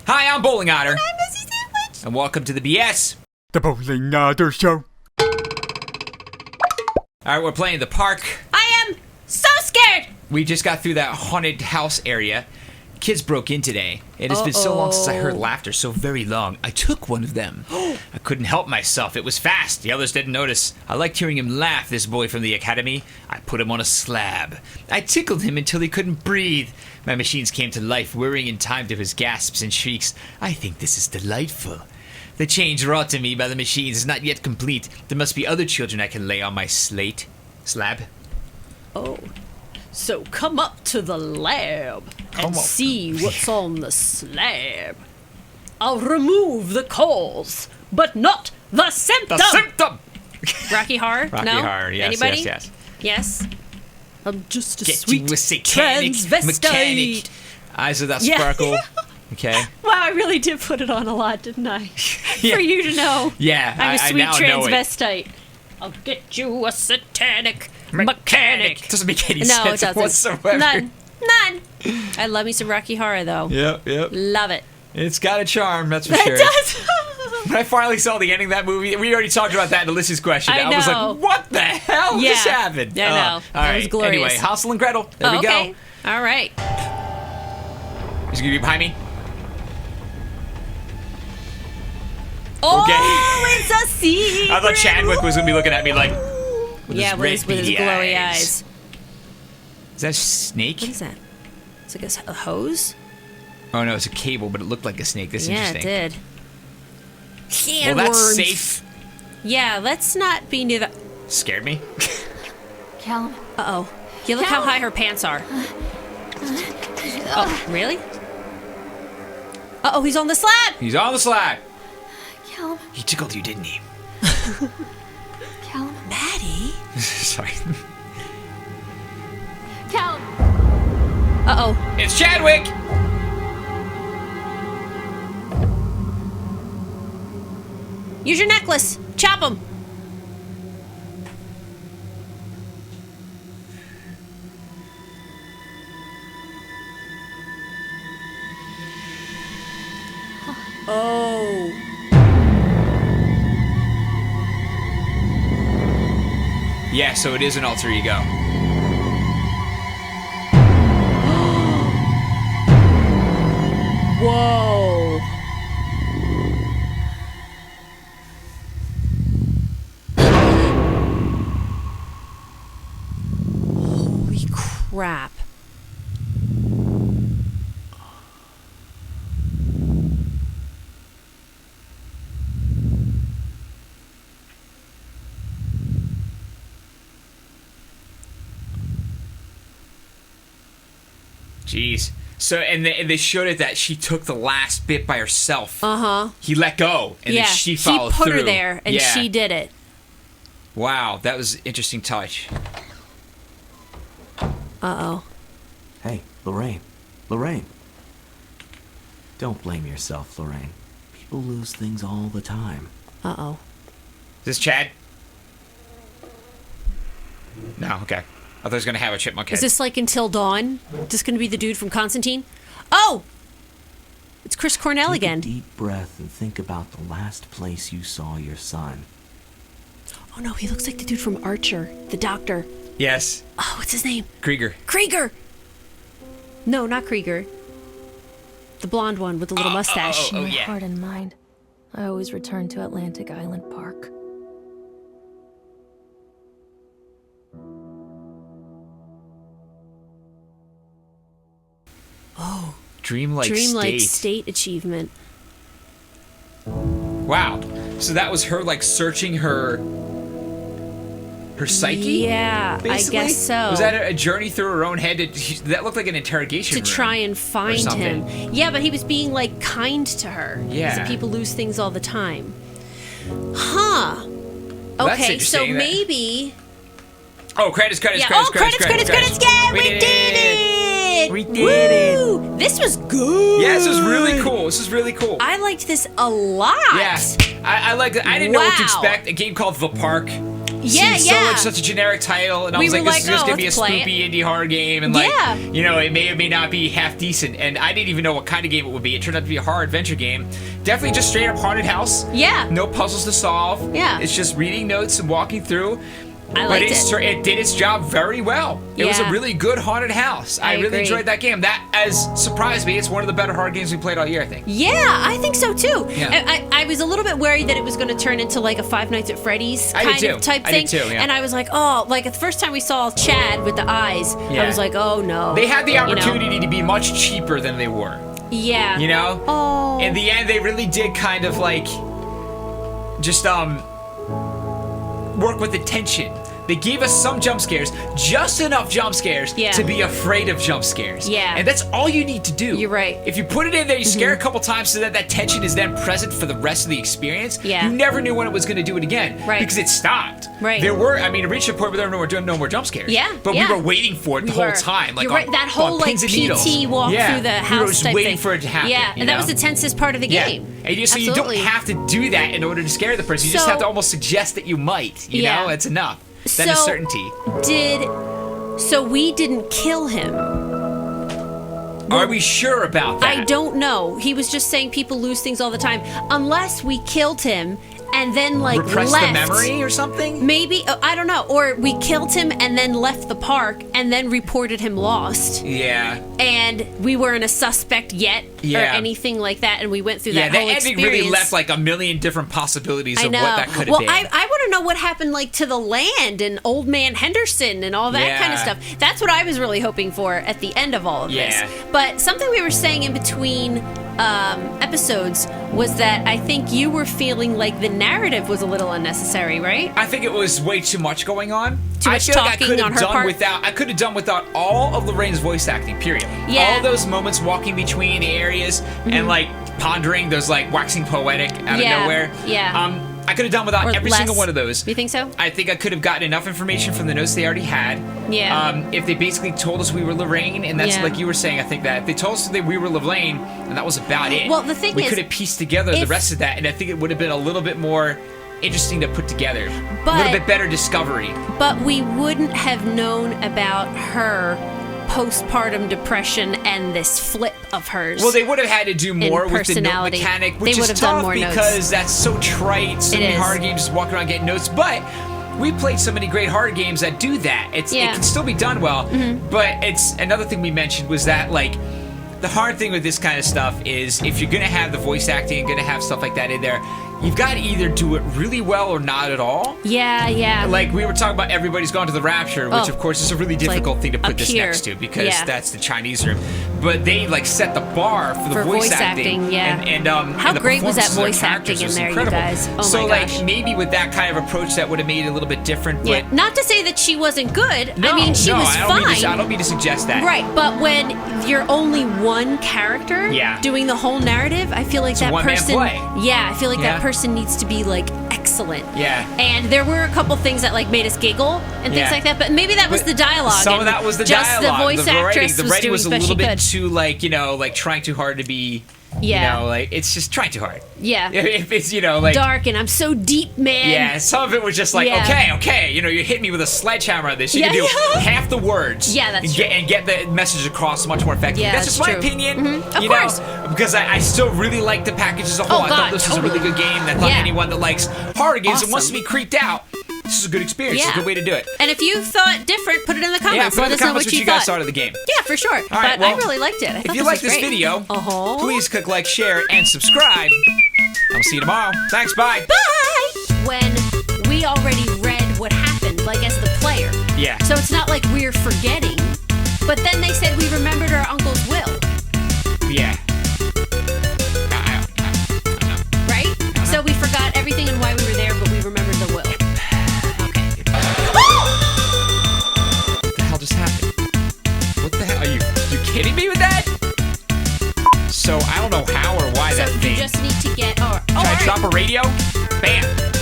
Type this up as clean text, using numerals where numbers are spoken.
Hi, I'm Bowling Otter. I'm Missy Sandwich. And welcome to the BS. The Bowling Otter Show. Alright, we're playing the park. I am so scared. We just got through that haunted house area. Kids broke in today. It has been so long since I heard laughter, so very long. I took one of them. I couldn't help myself. It was fast. The others didn't notice. I liked hearing him laugh, this boy from the academy. I put him on a slab. I tickled him until he couldn't breathe. My machines came to life, whirring in time to his gasps and shrieks. I think this is delightful. The change wrought to me by the machines is not yet complete. There must be other children I can lay on my slab. Oh, so come up to the lab and see what's on the slab. I'll remove the cause, but not the symptom. The symptom! Rocky Horror? Rocky No? Horror, yes, Anybody? yes. Yes? I'm just a Get sweet you a satanic transvestite. mechanic. Eyes without Yeah. sparkle. Okay. Wow, I really did put it on a lot, didn't I? Yeah. For you to know. Yeah, I'm a I sweet now know it. transvestite. I'll get you a satanic mechanic. Doesn't make any No, it sense doesn't. whatsoever. None. I love me some Rocky Horror, though. Yep. Love it. It's got a charm, that's for sure. It does. When I finally saw the ending of that movie, we already talked about that in Alyssa's question. I was know. like, what the hell Yeah. just happened? I know. All That right. was glorious. Anyway, Hansel and Gretel. There we Okay. go. All right. He's going to be behind me. Oh, it's a secret. I thought Chadwick was going to be looking at me like, with Yeah, his with his beady glowy eyes. Is that a snake? What is that? It's like a hose? Oh, no, it's a cable, but it looked like a snake. That's Yeah, interesting. it did. Well, that's Handworms. safe. Yeah, let's not be near the... Scared me. Callum. Uh-oh. Yeah, look how high her pants are. Oh, really? Uh-oh, he's on the slab! He's on the slab. Callum. He tickled you, didn't he? Callum. Maddie? Sorry. Callum. Uh-oh. It's Chadwick! Use your necklace. Chop him. Oh. Yeah, so it is an alter ego. Whoa. Holy crap. Jeez. So, and they showed it that she took the last bit by herself. Uh-huh. He let go, and Yeah, then she followed put through. her there, and Yeah. she did it. Wow, that was an interesting touch. Uh-oh. Hey, Lorraine. Lorraine. Don't blame yourself, Lorraine. People lose things all the time. Uh-oh. Is this Chad? No, okay. I thought he was going to have a chipmunk head. Is this like Until Dawn? Is this going to be the dude from Constantine? Oh! It's Chris Cornell Take again. a deep breath and think about the last place you saw your son. Oh no, he looks like the dude from Archer, the doctor. Yes, Oh, what's his name? Krieger. Krieger! No, not Krieger. The blonde one with the little mustache. Oh, My yeah. heart and mind. I always return to Atlantic Island Park. Oh, Dreamlike Dreamlike State. State achievement. Wow. So that was her, like, searching her psyche? Yeah, Basically? I guess so. Was that a journey through her own head? That looked like an interrogation to room. try and find something. him. Yeah, but he was being like kind to her. Yeah. Because people lose things all the time. Huh. Well, that's Okay, so interesting that- maybe. Oh, credits. Yeah. Oh, credits! Yeah, we did it! We did Woo! This was good. Yeah, this was really cool. This is really cool. I liked this a lot. Yeah, I liked it. I didn't know what to Wow. expect. A game called The Park. Yeah, seemed yeah. such a generic title, and I We was were like, this like, is just oh, gonna be a let's play spoopy indie horror game, and like, Yeah. it may or may not be half decent. And I didn't even know what kind of game it would be. It turned out to be a horror adventure game. Definitely just straight up haunted house. Yeah. No puzzles to solve. Yeah. It's just reading notes and walking through. I liked It did its job very well. It was a Yeah. really good haunted house. I really agree. enjoyed that game. That has surprised me. It's one of the better horror games we played all year, I think. Yeah, I think so too. Yeah. I was a little bit worried that it was going to turn into like a Five Nights at Freddy's I did kind too. of type I thing. did too, yeah. And I was like, oh, like the first time we saw Chad with the eyes, I Yeah. was like, oh no. They had the You know? opportunity to be much cheaper than they were. Yeah. You know? Oh. In the end, they really did kind of like just work with the tension. They gave us some jump scares, just enough jump scares Yeah. to be afraid of jump scares. Yeah. And that's all you need to do. You're right. If you put it in there, you scare a couple times so that that tension is then present for the rest of the experience. Yeah. You never knew when it was going to do it again. Right. Because it stopped. Right. It reached a point where there were no more jump scares. Yeah, But yeah. we were waiting for it the We whole were. time. Like You're right. That whole on like pins and needles. PT walk Yeah. through the We house were just type waiting thing. for it to happen. Yeah, you and that know? was the tensest part of the game. And so you Absolutely. don't have to do that in order to scare the person. You just So- have to almost suggest that you might. You Yeah. know, it's enough. Then a So- certainty. So we didn't kill him. Are we sure about that? I don't know. He was just saying people lose things all the time. Unless we killed him and then like Repress left. the memory or something? Maybe, I don't know. Or we killed him and then left the park and then reported him lost. Yeah. And we weren't a suspect yet or Yeah. anything like that. And we went through Yeah, that the whole ending experience. really left like a million different possibilities I of know. what that could have well, been. I want to know what happened like to the land and Old Man Henderson and all that kind of Yeah. stuff. That's what I was really hoping for at the end of all of Yeah. this. But something we were saying in between episodes was that I think you were feeling like the narrative was a little unnecessary, right? I think it was way too much going on. Too I much feel like I talking could on have her done part? without. I could have done without all of Lorraine's voice acting. Period. Yeah. All those moments walking between the areas and like pondering those like waxing poetic out Yeah, of nowhere. yeah. I could have done without Or every less. single one of those. You think so? I think I could have gotten enough information from the notes they already had. Yeah. If they basically told us we were Lorraine, and that's Yeah. like you were saying, I think that if they told us that we were Lorraine, and that was about it. Well, the thing we is, could have pieced together the if- rest of that, and I think it would have been a little bit more interesting to put together. a But- little bit better discovery. But we wouldn't have known about her postpartum depression and this flip of hers. Well, they would have had to do more with the note personality. mechanic, They which would is have done tough more notes. because that's so trite. So It many is. horror games just walking around getting notes, but we played so many great horror games that do that. It Yeah. Mm-hmm. can still be done well, but it's another thing we mentioned was that like the hard thing with this kind of stuff is if you're gonna have the voice acting and gonna have stuff like that in there, you've got to either do it really well or not at all. Yeah. Like we were talking about Everybody's Gone to the Rapture, which Oh, of course is a really like difficult thing to put up this here. next to because Yeah. that's the Chinese room. But they like set the bar for the For voice voice acting, yeah. And How and the great was that performances of voice the acting characters in was there, you incredible. guys? Oh so my like gosh. maybe with that kind of approach that would have made it a little bit different. Yeah. But Not to say that she wasn't good. no, I mean, she no, was I don't fine. I don't mean to suggest that. Right, but when you're only one character Yeah. doing the whole narrative, I feel like that one-man person. play. Yeah, I feel like Yeah. that person needs to be like excellent. Yeah. And there were a couple things that like made us giggle and things Yeah. like that, but maybe that was But the dialogue. Some of and that was the just dialogue. the voice actress The was writing doing was a the best little she bit could. too like trying too hard to be. Yeah. Like it's just trying too hard. Yeah. If it's like Dark and I'm so deep, man. Yeah, some of it was just like, Yeah. okay, you hit me with a sledgehammer on this. You Yeah, can do yeah. half the words. Yeah, that's and true. get the message across much more effectively. Yeah, that's that's just my true. opinion. Of you course. know, because I still really like the package as a whole. Oh, I thought God, this was a really totally. good game. And I thought Yeah. anyone that likes horror games and wants to Awesome. be creeped out, this is a good experience. It's a Yeah. good way to do it. And if you thought different, put it in the Yeah, comments. put Let in the us know comments what what you guys thought. thought of the game. Yeah, for sure. All right, but I well, really liked it. I If thought you this like was this great. video, Uh-huh. please click like, share, and subscribe. I'll see you tomorrow. Thanks, bye. Bye! When we already read what happened, like as the player. Yeah. So it's not like we're forgetting. But then they said we remembered our uncle's will, Yeah. right? So we forgot everything and why we were there, but we remembered the will. What the hell just happened? What the hell? Are you kidding me with that? So I don't know how or why So that you thing. just need to get. Should I drop a radio? Bam.